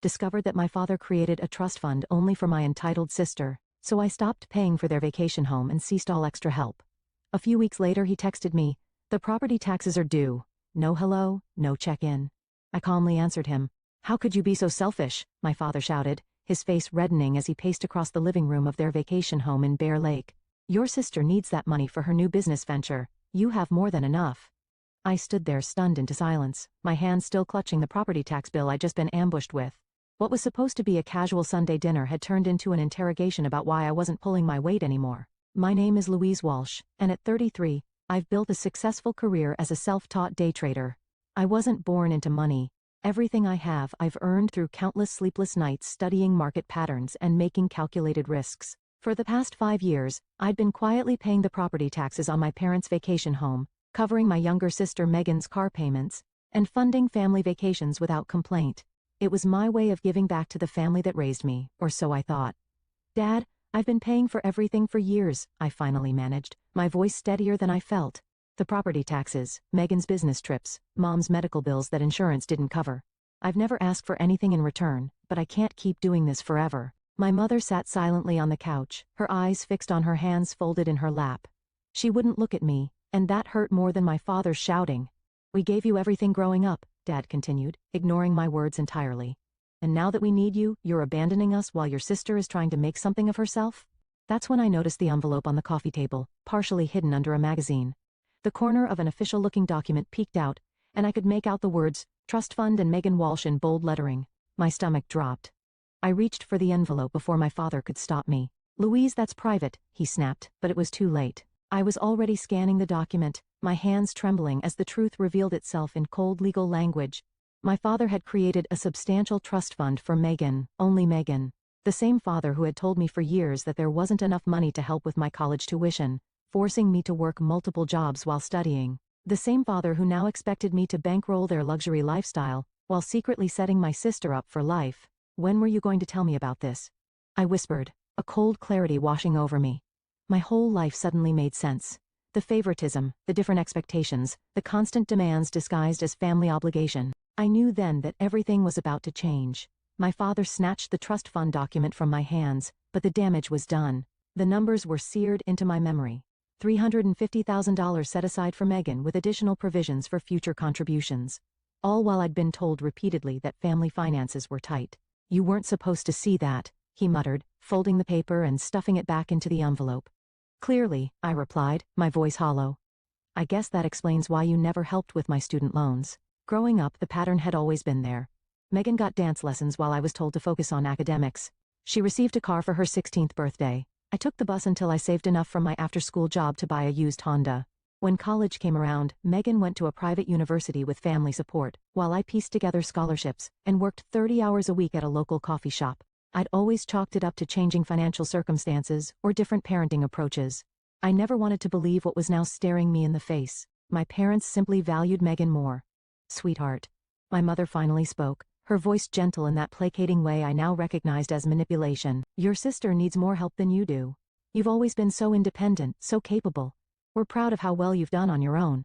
discovered that my father created a trust fund only for my entitled sister, so I stopped paying for their vacation home and ceased all extra help. A few weeks later he texted me, "The property taxes are due. No hello, no check-in." I calmly answered him. "How could you be so selfish?" my father shouted, his face reddening as he paced across the living room of their vacation home in Bear Lake. "Your sister needs that money for her new business venture. You have more than enough." I stood there stunned into silence, my hands still clutching the property tax bill I'd just been ambushed with. What was supposed to be a casual Sunday dinner had turned into an interrogation about why I wasn't pulling my weight anymore. My name is Louise Walsh, and at 33, I've built a successful career as a self-taught day trader. I wasn't born into money. Everything I have I've earned through countless sleepless nights studying market patterns and making calculated risks. For the past 5 years, I'd been quietly paying the property taxes on my parents' vacation home, covering my younger sister Megan's car payments, and funding family vacations without complaint. It was my way of giving back to the family that raised me, or so I thought. "Dad, I've been paying for everything for years," I finally managed, my voice steadier than I felt. "The property taxes, Megan's business trips, Mom's medical bills that insurance didn't cover. I've never asked for anything in return, but I can't keep doing this forever." My mother sat silently on the couch, her eyes fixed on her hands folded in her lap. She wouldn't look at me, and that hurt more than my father shouting. "We gave you everything growing up," Dad continued, ignoring my words entirely. "And now that we need you, you're abandoning us while your sister is trying to make something of herself?" That's when I noticed the envelope on the coffee table, partially hidden under a magazine. The corner of an official-looking document peeked out, and I could make out the words, "Trust Fund" and Megan Walsh in bold lettering. My stomach dropped. I reached for the envelope before my father could stop me. "Louise, that's private," he snapped, but it was too late. I was already scanning the document, my hands trembling as the truth revealed itself in cold legal language. My father had created a substantial trust fund for Megan, only Megan. The same father who had told me for years that there wasn't enough money to help with my college tuition, forcing me to work multiple jobs while studying. The same father who now expected me to bankroll their luxury lifestyle, while secretly setting my sister up for life. "When were you going to tell me about this?" I whispered, a cold clarity washing over me. My whole life suddenly made sense. The favoritism, the different expectations, the constant demands disguised as family obligation. I knew then that everything was about to change. My father snatched the trust fund document from my hands, but the damage was done. The numbers were seared into my memory. $350,000 set aside for Megan with additional provisions for future contributions. All while I'd been told repeatedly that family finances were tight. "You weren't supposed to see that," he muttered, folding the paper and stuffing it back into the envelope. "Clearly," I replied, my voice hollow. "I guess that explains why you never helped with my student loans." Growing up, the pattern had always been there. Megan got dance lessons while I was told to focus on academics. She received a car for her 16th birthday. I took the bus until I saved enough from my after-school job to buy a used Honda. When college came around, Megan went to a private university with family support, while I pieced together scholarships and worked 30 hours a week at a local coffee shop. I'd always chalked it up to changing financial circumstances or different parenting approaches. I never wanted to believe what was now staring me in the face. My parents simply valued Megan more. "Sweetheart." My mother finally spoke, her voice gentle in that placating way I now recognized as manipulation. "Your sister needs more help than you do. You've always been so independent, so capable. We're proud of how well you've done on your own."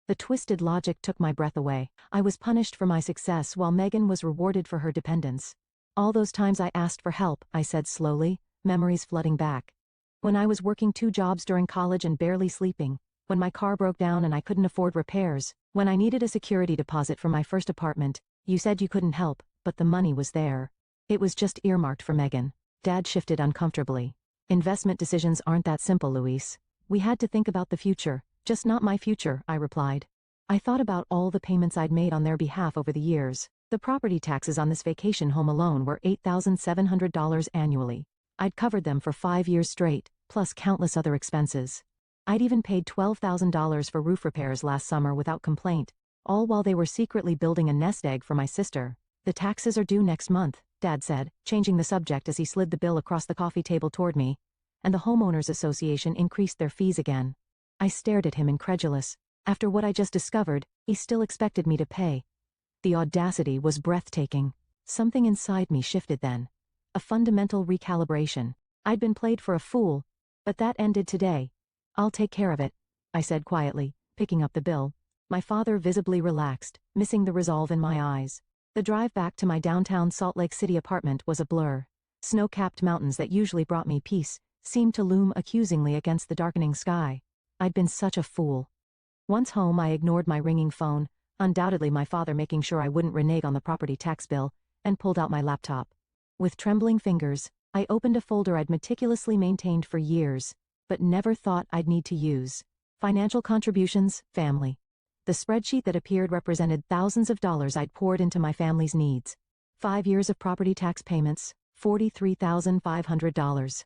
The twisted logic took my breath away. I was punished for my success while Megan was rewarded for her dependence. "All those times I asked for help," I said slowly, memories flooding back. "When I was working 2 jobs during college and barely sleeping. When my car broke down and I couldn't afford repairs. When I needed a security deposit for my first apartment. You said you couldn't help, but the money was there. It was just earmarked for Megan." Dad shifted uncomfortably. "Investment decisions aren't that simple, Louise. We had to think about the future, just not my future," I replied. I thought about all the payments I'd made on their behalf over the years. The property taxes on this vacation home alone were $8,700 annually. I'd covered them for 5 years straight, plus countless other expenses. I'd even paid $12,000 for roof repairs last summer without complaint, all while they were secretly building a nest egg for my sister. "The taxes are due next month," Dad said, changing the subject as he slid the bill across the coffee table toward me, "and the Homeowners Association increased their fees again." I stared at him incredulous. After what I just discovered, he still expected me to pay. The audacity was breathtaking. Something inside me shifted then. A fundamental recalibration. I'd been played for a fool, but that ended today. "I'll take care of it," I said quietly, picking up the bill. My father visibly relaxed, missing the resolve in my eyes. The drive back to my downtown Salt Lake City apartment was a blur. Snow-capped mountains that usually brought me peace seemed to loom accusingly against the darkening sky. I'd been such a fool. Once home, I ignored my ringing phone, undoubtedly my father making sure I wouldn't renege on the property tax bill, and pulled out my laptop. With trembling fingers, I opened a folder I'd meticulously maintained for years, but never thought I'd need to use. Financial contributions, family. The spreadsheet that appeared represented thousands of dollars I'd poured into my family's needs. 5 years of property tax payments, $43,500.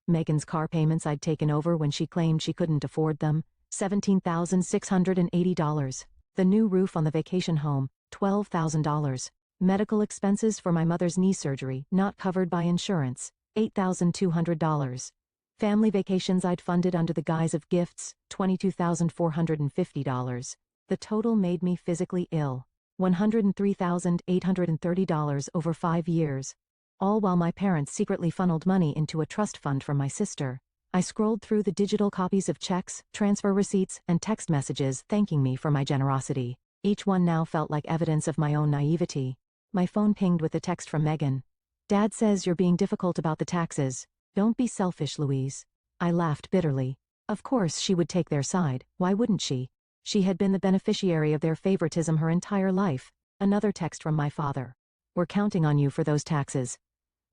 Megan's car payments I'd taken over when she claimed she couldn't afford them, $17,680. The new roof on the vacation home, $12,000. Medical expenses for my mother's knee surgery, not covered by insurance, $8,200. Family vacations I'd funded under the guise of gifts, $22,450. The total made me physically ill. $103,830 over 5 years. All while my parents secretly funneled money into a trust fund for my sister. I scrolled through the digital copies of checks, transfer receipts, and text messages thanking me for my generosity. Each one now felt like evidence of my own naivety. My phone pinged with a text from Megan. "Dad says you're being difficult about the taxes. Don't be selfish, Louise." I laughed bitterly. Of course she would take their side, why wouldn't she? She had been the beneficiary of their favoritism her entire life. Another text from my father. "We're counting on you for those taxes.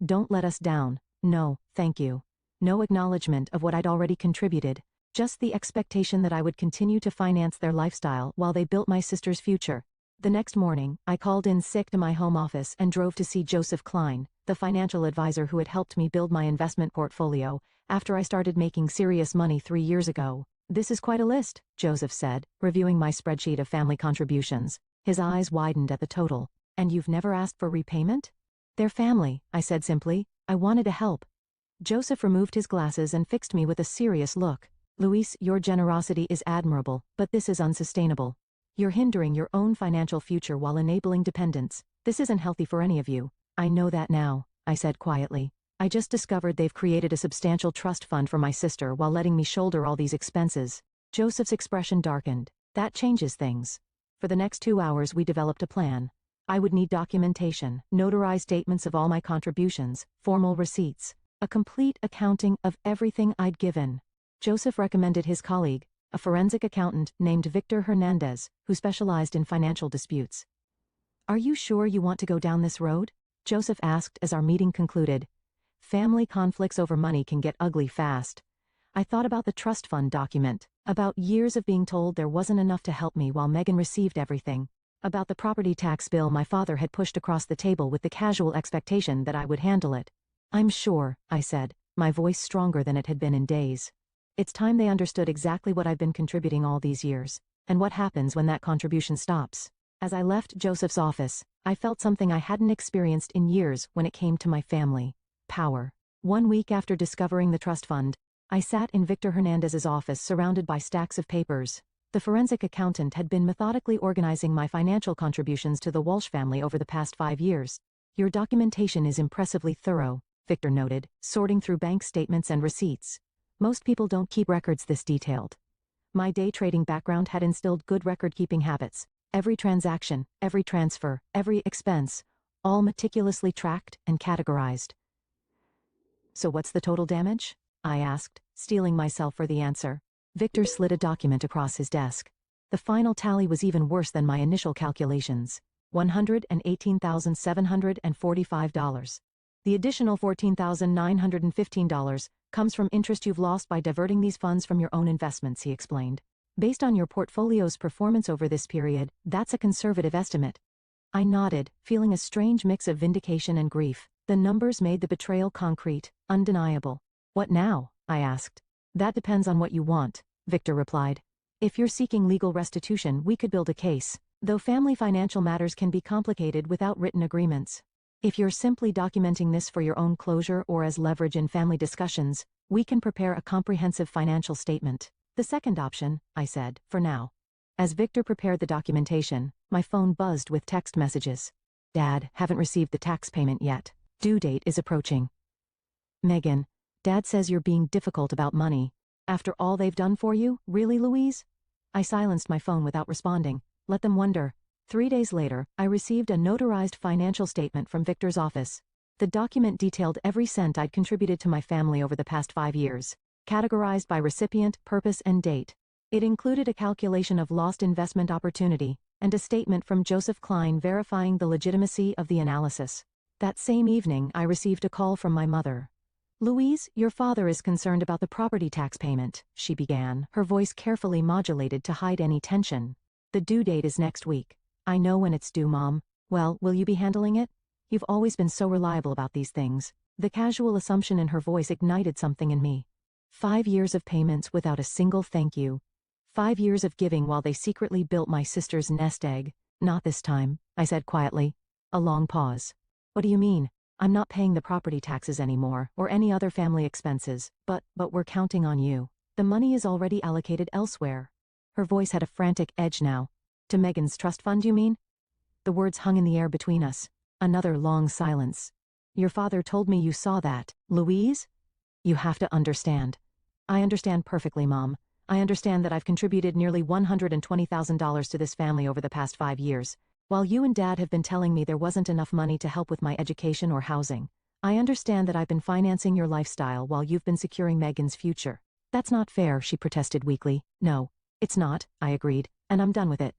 Don't let us down. No, thank you." No acknowledgement of what I'd already contributed, just the expectation that I would continue to finance their lifestyle while they built my sister's future. The next morning, I called in sick to my home office and drove to see Joseph Klein, the financial advisor who had helped me build my investment portfolio after I started making serious money 3 years ago. "This is quite a list," Joseph said, reviewing my spreadsheet of family contributions. His eyes widened at the total. "And you've never asked for repayment?" "They're family," I said simply. I wanted to help. Joseph removed his glasses and fixed me with a serious look. "Louise, your generosity is admirable, but this is unsustainable. You're hindering your own financial future while enabling dependents. This isn't healthy for any of you." "I know that now," I said quietly. "I just discovered they've created a substantial trust fund for my sister while letting me shoulder all these expenses." Joseph's expression darkened. "That changes things." For the next 2 hours we developed a plan. I would need documentation, notarized statements of all my contributions, formal receipts, a complete accounting of everything I'd given. Joseph recommended his colleague, a forensic accountant named Victor Hernandez, who specialized in financial disputes. "Are you sure you want to go down this road?" Joseph asked as our meeting concluded. "Family conflicts over money can get ugly fast." I thought about the trust fund document, about years of being told there wasn't enough to help me while Megan received everything, about the property tax bill my father had pushed across the table with the casual expectation that I would handle it. "I'm sure," I said, my voice stronger than it had been in days. "It's time they understood exactly what I've been contributing all these years, and what happens when that contribution stops." As I left Joseph's office, I felt something I hadn't experienced in years when it came to my family. Power. 1 week after discovering the trust fund, I sat in Victor Hernandez's office surrounded by stacks of papers. The forensic accountant had been methodically organizing my financial contributions to the Walsh family over the past 5 years. "Your documentation is impressively thorough," Victor noted, sorting through bank statements and receipts. "Most people don't keep records this detailed." My day trading background had instilled good record-keeping habits. Every transaction, every transfer, every expense, all meticulously tracked and categorized. "So what's the total damage?" I asked, steeling myself for the answer. Victor slid a document across his desk. The final tally was even worse than my initial calculations. $118,745. The additional $14,915 comes from interest you've lost by diverting these funds from your own investments, he explained. "Based on your portfolio's performance over this period, that's a conservative estimate." I nodded, feeling a strange mix of vindication and grief. The numbers made the betrayal concrete, undeniable. "What now?" I asked. "That depends on what you want," Victor replied. "If you're seeking legal restitution, we could build a case, though family financial matters can be complicated without written agreements. If you're simply documenting this for your own closure or as leverage in family discussions, we can prepare a comprehensive financial statement." "The second option," I said, "for now." As Victor prepared the documentation, my phone buzzed with text messages. "Dad, haven't received the tax payment yet. Due date is approaching." "Megan, Dad says you're being difficult about money. After all they've done for you, really, Louise?" I silenced my phone without responding. Let them wonder. 3 days later, I received a notarized financial statement from Victor's office. The document detailed every cent I'd contributed to my family over the past 5 years, categorized by recipient, purpose, and date. It included a calculation of lost investment opportunity, and a statement from Joseph Klein verifying the legitimacy of the analysis. That same evening, I received a call from my mother. "Louise, your father is concerned about the property tax payment," she began, her voice carefully modulated to hide any tension. "The due date is next week. I know when it's due, Mom. Well, will you be handling it? You've always been so reliable about these things." The casual assumption in her voice ignited something in me. 5 years of payments without a single thank you. 5 years of giving while they secretly built my sister's nest egg. "Not this time," I said quietly. A long pause. "What do you mean? I'm not paying the property taxes anymore, or any other family expenses, but we're counting on you. The money is already allocated elsewhere." Her voice had a frantic edge now. "To Megan's trust fund, you mean?" The words hung in the air between us. Another long silence. "Your father told me you saw that, Louise?" "You have to understand." "I understand perfectly, Mom. I understand that I've contributed nearly $120,000 to this family over the past 5 years. While you and Dad have been telling me there wasn't enough money to help with my education or housing, I understand that I've been financing your lifestyle while you've been securing Megan's future." "That's not fair," she protested weakly. "No, it's not," I agreed, "and I'm done with it."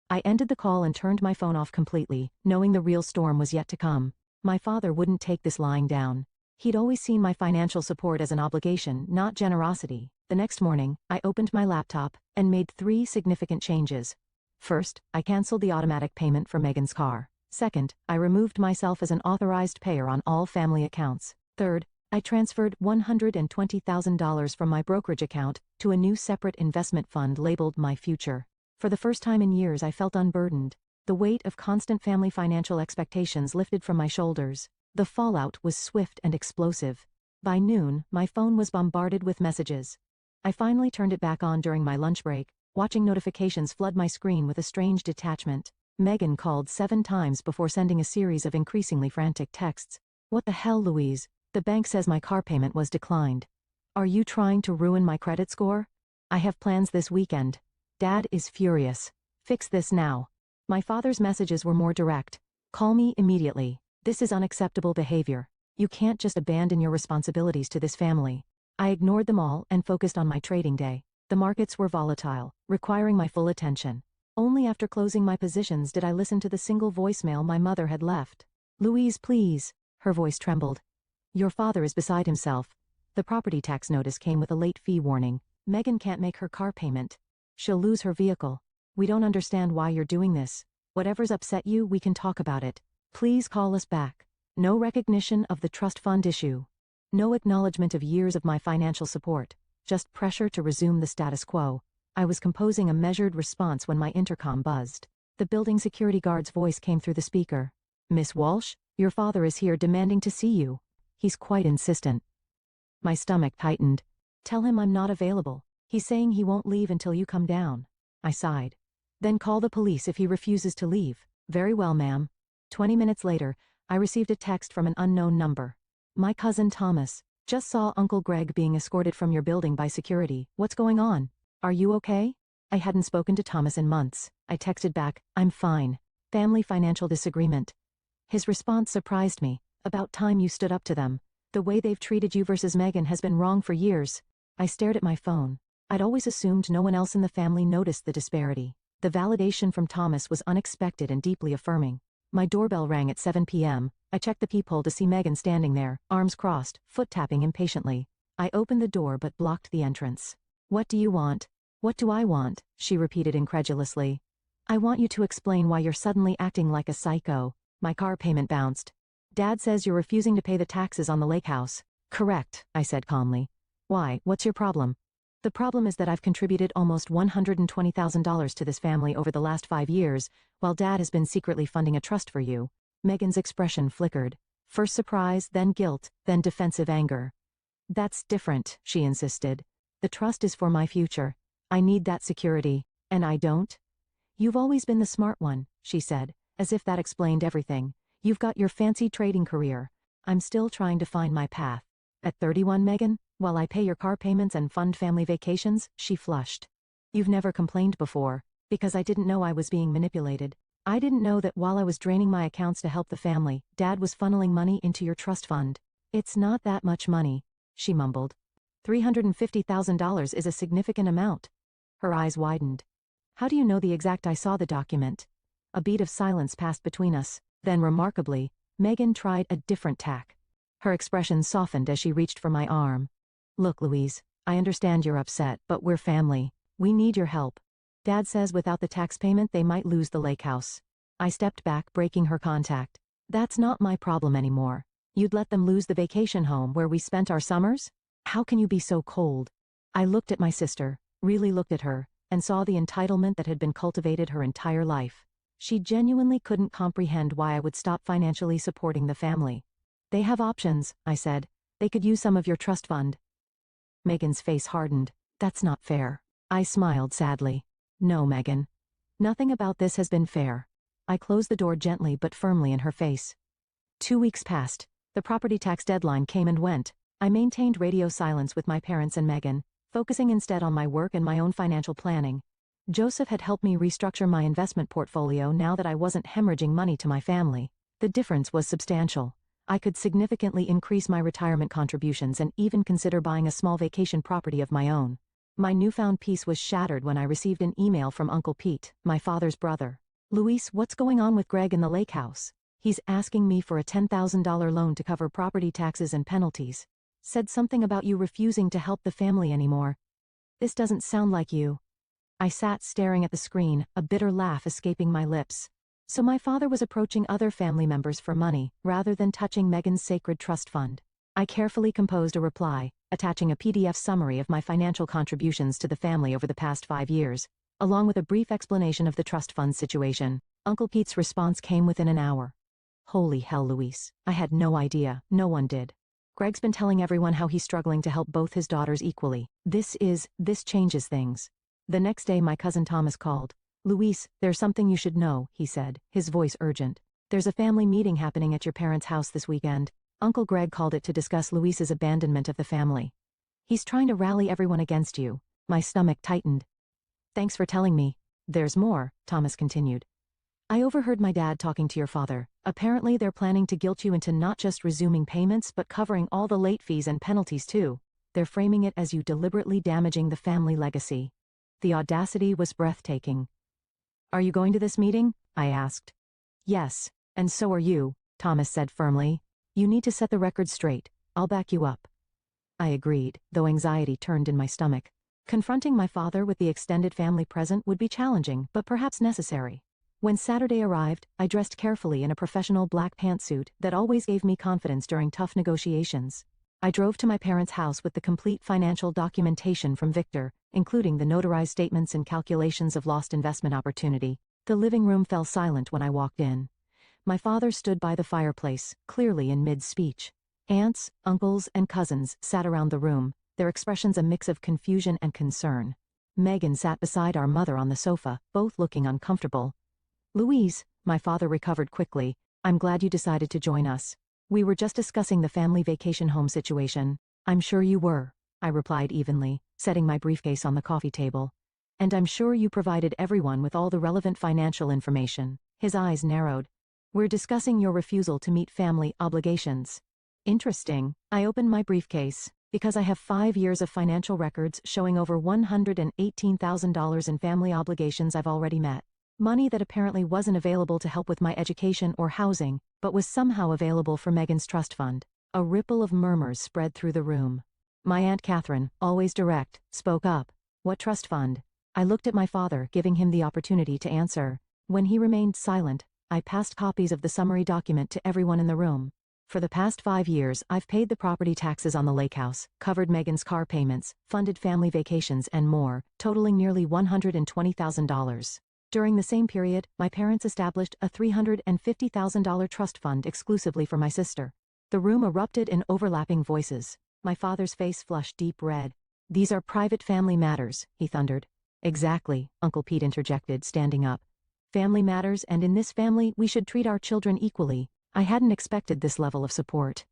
I ended the call and turned my phone off completely, knowing the real storm was yet to come. My father wouldn't take this lying down. He'd always seen my financial support as an obligation, not generosity. The next morning, I opened my laptop and made 3 significant changes. First, I canceled the automatic payment for Megan's car. Second, I removed myself as an authorized payer on all family accounts. Third, I transferred $120,000 from my brokerage account to a new separate investment fund labeled My Future. For the first time in years, I felt unburdened. The weight of constant family financial expectations lifted from my shoulders. The fallout was swift and explosive. By noon, my phone was bombarded with messages. I finally turned it back on during my lunch break, watching notifications flood my screen with a strange detachment. Megan called 7 times before sending a series of increasingly frantic texts. "What the hell, Louise? The bank says my car payment was declined. Are you trying to ruin my credit score? I have plans this weekend. Dad is furious. Fix this now." My father's messages were more direct. "Call me immediately. This is unacceptable behavior. You can't just abandon your responsibilities to this family." I ignored them all and focused on my trading day. The markets were volatile, requiring my full attention. Only after closing my positions did I listen to the single voicemail my mother had left. "Louise, please." Her voice trembled. "Your father is beside himself." The property tax notice came with a late fee warning. "Megan can't make her car payment. She'll lose her vehicle. We don't understand why you're doing this. Whatever's upset you, we can talk about it. Please call us back." No recognition of the trust fund issue. No acknowledgement of years of my financial support. Just pressure to resume the status quo. I was composing a measured response when my intercom buzzed. The building security guard's voice came through the speaker. "Miss Walsh, your father is here demanding to see you. He's quite insistent." My stomach tightened. "Tell him I'm not available. He's saying he won't leave until you come down." I sighed. "Then call the police if he refuses to leave." "Very well, ma'am." 20 minutes later, I received a text from an unknown number. "My cousin Thomas. Just saw Uncle Greg being escorted from your building by security. What's going on? Are you okay?" I hadn't spoken to Thomas in months. I texted back, "I'm fine. Family financial disagreement." His response surprised me. "About time you stood up to them. The way they've treated you versus Megan has been wrong for years." I stared at my phone. I'd always assumed no one else in the family noticed the disparity. The validation from Thomas was unexpected and deeply affirming. My doorbell rang at 7 p.m. I checked the peephole to see Megan standing there, arms crossed, foot tapping impatiently. I opened the door but blocked the entrance. "What do you want?" "What do I want?" she repeated incredulously. "I want you to explain why you're suddenly acting like a psycho." My car payment bounced. "Dad says you're refusing to pay the taxes on the lake house." "Correct," I said calmly. "Why, what's your problem?" "The problem is that I've contributed almost $120,000 to this family over the last 5 years, while Dad has been secretly funding a trust for you." Megan's expression flickered. First surprise, then guilt, then defensive anger. "That's different," she insisted. "The trust is for my future. I need that security, and I don't." "You've always been the smart one," she said, as if that explained everything. "You've got your fancy trading career. I'm still trying to find my path." "At 31, Megan? While I pay your car payments and fund family vacations?" She flushed. "You've never complained before." "Because I didn't know I was being manipulated. I didn't know that while I was draining my accounts to help the family, Dad was funneling money into your trust fund. It's not that much money, she mumbled. $350,000 is a significant amount. Her eyes widened. How do you know the exact? I saw the document. A beat of silence passed between us. Then remarkably, Megan tried a different tack. Her expression softened as she reached for my arm. Look, Louise, I understand you're upset, but we're family. We need your help. Dad says without the tax payment they might lose the lake house. I stepped back, breaking her contact. That's not my problem anymore. You'd let them lose the vacation home where we spent our summers? How can you be so cold? I looked at my sister, really looked at her, and saw the entitlement that had been cultivated her entire life. She genuinely couldn't comprehend why I would stop financially supporting the family. They have options, I said. They could use some of your trust fund. Megan's face hardened. That's not fair. I smiled sadly. No, Megan. Nothing about this has been fair. I closed the door gently but firmly in her face. 2 weeks passed. The property tax deadline came and went. I maintained radio silence with my parents and Megan, focusing instead on my work and my own financial planning. Joseph had helped me restructure my investment portfolio now that I wasn't hemorrhaging money to my family. The difference was substantial. I could significantly increase my retirement contributions and even consider buying a small vacation property of my own. My newfound peace was shattered when I received an email from Uncle Pete, my father's brother. Luis, what's going on with Greg in the lake house? He's asking me for a $10,000 loan to cover property taxes and penalties. Said something about you refusing to help the family anymore. This doesn't sound like you. I sat staring at the screen, a bitter laugh escaping my lips. So my father was approaching other family members for money, rather than touching Megan's sacred trust fund. I carefully composed a reply, attaching a PDF summary of my financial contributions to the family over the past 5 years, along with a brief explanation of the trust fund situation. Uncle Pete's response came within an hour. Holy hell, Luis. I had no idea. No one did. Greg's been telling everyone how he's struggling to help both his daughters equally. This changes things. The next day my cousin Thomas called. Luis, there's something you should know, he said, his voice urgent. There's a family meeting happening at your parents' house this weekend. Uncle Greg called it to discuss Luis's abandonment of the family. He's trying to rally everyone against you. My stomach tightened. Thanks for telling me. There's more, Thomas continued. I overheard my dad talking to your father. Apparently they're planning to guilt you into not just resuming payments but covering all the late fees and penalties too. They're framing it as you deliberately damaging the family legacy. The audacity was breathtaking. Are you going to this meeting? I asked. Yes, and so are you, Thomas said firmly. You need to set the record straight. I'll back you up. I agreed, though anxiety turned in my stomach. Confronting my father with the extended family present would be challenging, but perhaps necessary. When Saturday arrived, I dressed carefully in a professional black pantsuit that always gave me confidence during tough negotiations. I drove to my parents' house with the complete financial documentation from Victor, including the notarized statements and calculations of lost investment opportunity. The living room fell silent when I walked in. My father stood by the fireplace, clearly in mid-speech. Aunts, uncles, and cousins sat around the room, their expressions a mix of confusion and concern. Megan sat beside our mother on the sofa, both looking uncomfortable. Louise, my father recovered quickly, I'm glad you decided to join us. We were just discussing the family vacation home situation. I'm sure you were, I replied evenly, setting my briefcase on the coffee table. And I'm sure you provided everyone with all the relevant financial information. His eyes narrowed. We're discussing your refusal to meet family obligations. Interesting. I opened my briefcase, because I have 5 years of financial records showing over $118,000 in family obligations I've already met. Money that apparently wasn't available to help with my education or housing, but was somehow available for Megan's trust fund. A ripple of murmurs spread through the room. My Aunt Catherine, always direct, spoke up. What trust fund? I looked at my father, giving him the opportunity to answer. When he remained silent, I passed copies of the summary document to everyone in the room. For the past 5 years, I've paid the property taxes on the lake house, covered Megan's car payments, funded family vacations, and more, totaling nearly $120,000. During the same period, my parents established a $350,000 trust fund exclusively for my sister. The room erupted in overlapping voices. My father's face flushed deep red. These are private family matters, he thundered. Exactly, Uncle Pete interjected, standing up. Family matters, and in this family, we should treat our children equally. I hadn't expected this level of support.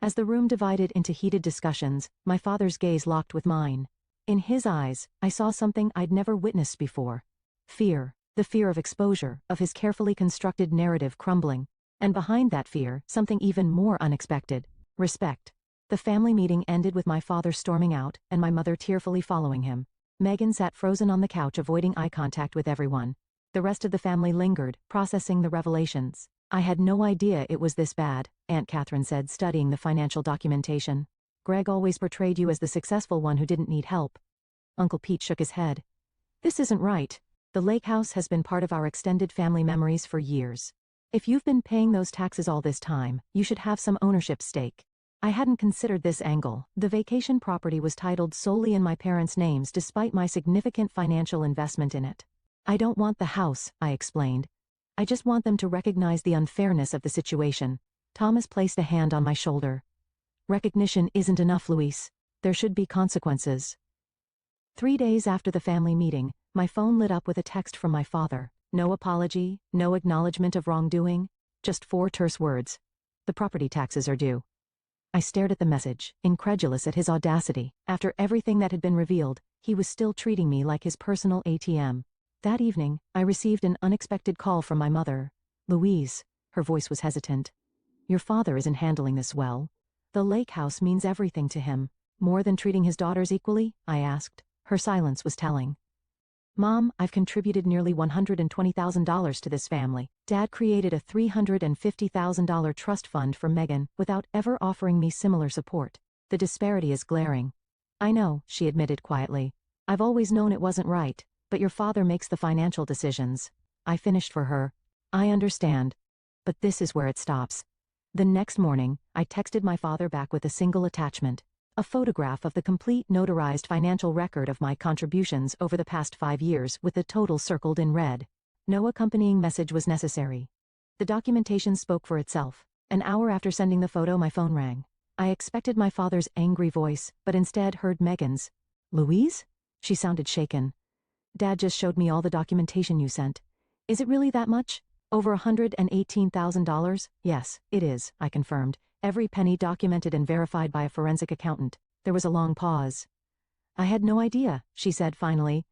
As the room divided into heated discussions, my father's gaze locked with mine. In his eyes, I saw something I'd never witnessed before. Fear. The fear of exposure, of his carefully constructed narrative crumbling. And behind that fear, something even more unexpected. Respect. The family meeting ended with my father storming out, and my mother tearfully following him. Megan sat frozen on the couch avoiding eye contact with everyone. The rest of the family lingered, processing the revelations. I had no idea it was this bad, Aunt Catherine said, studying the financial documentation. Greg always portrayed you as the successful one who didn't need help. Uncle Pete shook his head. This isn't right. The lake house has been part of our extended family memories for years. If you've been paying those taxes all this time, you should have some ownership stake. I hadn't considered this angle. The vacation property was titled solely in my parents' names despite my significant financial investment in it. I don't want the house, I explained. I just want them to recognize the unfairness of the situation. Thomas placed a hand on my shoulder. Recognition isn't enough, Luis. There should be consequences. 3 days after the family meeting, my phone lit up with a text from my father. No apology, no acknowledgement of wrongdoing, just 4 terse words. The property taxes are due. I stared at the message, incredulous at his audacity. After everything that had been revealed, he was still treating me like his personal ATM. That evening, I received an unexpected call from my mother. Louise, her voice was hesitant. Your father isn't handling this well. The lake house means everything to him. More than treating his daughters equally? I asked. Her silence was telling. Mom, I've contributed nearly $120,000 to this family. Dad created a $350,000 trust fund for Megan without ever offering me similar support. The disparity is glaring. I know, she admitted quietly. I've always known it wasn't right, but your father makes the financial decisions. I finished for her. I understand. But this is where it stops. The next morning, I texted my father back with a single attachment. A photograph of the complete notarized financial record of my contributions over the past 5 years with the total circled in red. No accompanying message was necessary. The documentation spoke for itself. An hour after sending the photo, my phone rang. I expected my father's angry voice, but instead heard Megan's. Louise? She sounded shaken. Dad just showed me all the documentation you sent. Is it really that much? Over $118,000? Yes, it is, I confirmed. Every penny documented and verified by a forensic accountant. There was a long pause. I had no idea, she said finally.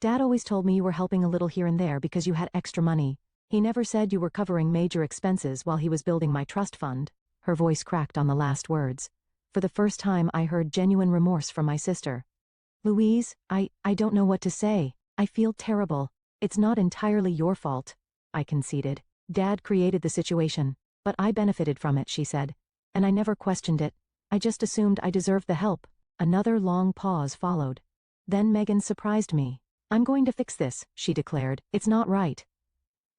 Dad always told me you were helping a little here and there because you had extra money. He never said you were covering major expenses while he was building my trust fund. Her voice cracked on the last words. For the first time I heard genuine remorse from my sister. Louise, I don't know what to say. I feel terrible. It's not entirely your fault, I conceded. Dad created the situation, but I benefited from it, she said. And I never questioned it. I just assumed I deserved the help. Another long pause followed. Then Megan surprised me. I'm going to fix this, she declared. It's not right.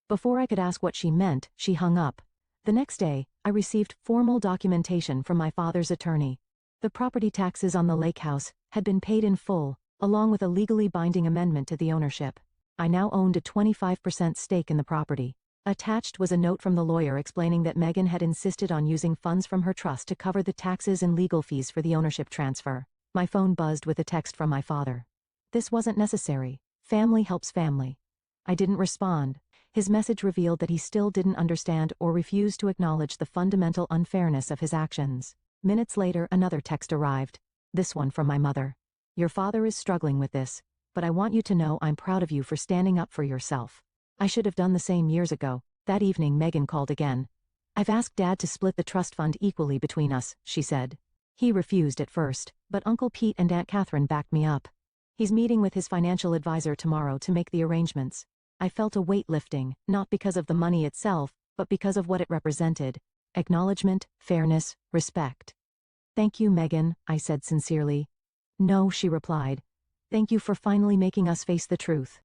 Before I could ask what she meant, she hung up. The next day, I received formal documentation from my father's attorney. The property taxes on the lake house had been paid in full, along with a legally binding amendment to the ownership. I now owned a 25% stake in the property. Attached was a note from the lawyer explaining that Megan had insisted on using funds from her trust to cover the taxes and legal fees for the ownership transfer. My phone buzzed with a text from my father. This wasn't necessary. Family helps family. I didn't respond. His message revealed that he still didn't understand or refused to acknowledge the fundamental unfairness of his actions. Minutes later, another text arrived. This one from my mother. Your father is struggling with this, but I want you to know I'm proud of you for standing up for yourself. I should have done the same years ago. That evening Megan called again. I've asked Dad to split the trust fund equally between us, she said. He refused at first, but Uncle Pete and Aunt Catherine backed me up. He's meeting with his financial advisor tomorrow to make the arrangements. I felt a weight lifting, not because of the money itself, but because of what it represented. Acknowledgement, fairness, respect. Thank you, Megan, I said sincerely. No, she replied. Thank you for finally making us face the truth.